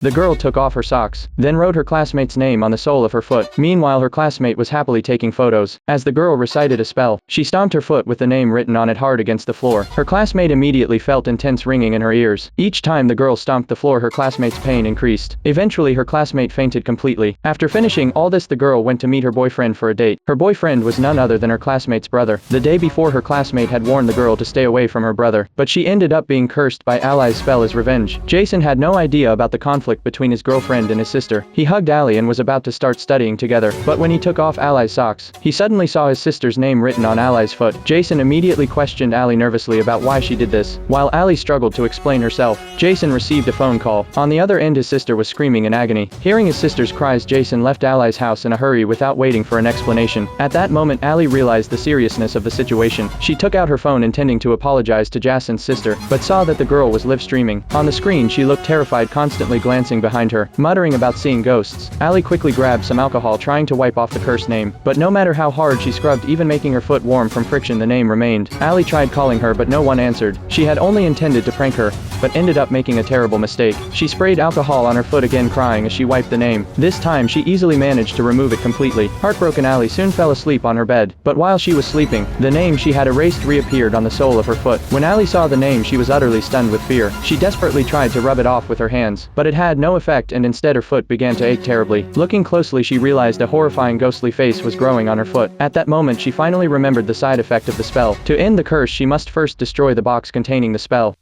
The girl took off her socks, then wrote her classmate's name on the sole of her foot. Meanwhile, her classmate was happily taking photos. As the girl recited a spell, she stomped her foot with the name written on it hard against the floor. Her classmate immediately felt intense ringing in her ears. Each time the girl stomped the floor, her classmate's pain increased. Eventually, her classmate fainted completely. After finishing all this, the girl went to meet her boyfriend for a date. Her boyfriend was none other than her classmate's brother. The day before, her classmate had warned the girl to stay away from her brother, but she ended up being cursed by Ali's spell as revenge. Jason had no idea about the conflict between his girlfriend and his sister. He hugged Ali and was about to start studying together, but when he took off Ali's socks, he suddenly saw his sister's name written on Ali's foot. Jason immediately questioned Ali nervously about why she did this. While Ali struggled to explain herself, Jason received a phone call. On the other end, his sister was screaming in agony. Hearing his sister's cries, Jason left Ali's house in a hurry without waiting for an explanation. At that moment, Ali realized the seriousness of the situation. She took out her phone intending to apologize to Jason's sister, but saw that the girl was live streaming. On the screen, she looked terrified, constantly glancing behind her, muttering about seeing ghosts. Ali quickly grabbed some alcohol, trying to wipe off the cursed name, but no matter how hard she scrubbed, even making her foot warm from friction, the name remained. Ali tried calling her, but no one answered. She had only intended to prank her, but ended up making a terrible mistake. She sprayed alcohol on her foot again, crying as she wiped the name. This time, she easily managed to remove it completely. Heartbroken, Ali soon fell asleep on her bed, but while she was sleeping, the name she had erased reappeared on the sole of her foot. When Ali saw the name, she was utterly stunned with fear. She desperately tried to rub it off with her hands, but it had no effect, and instead her foot began to ache terribly. Looking closely, she realized a horrifying ghostly face was growing on her foot. At that moment, she finally remembered the side effect of the spell. To end the curse, she must first destroy the box containing the spell.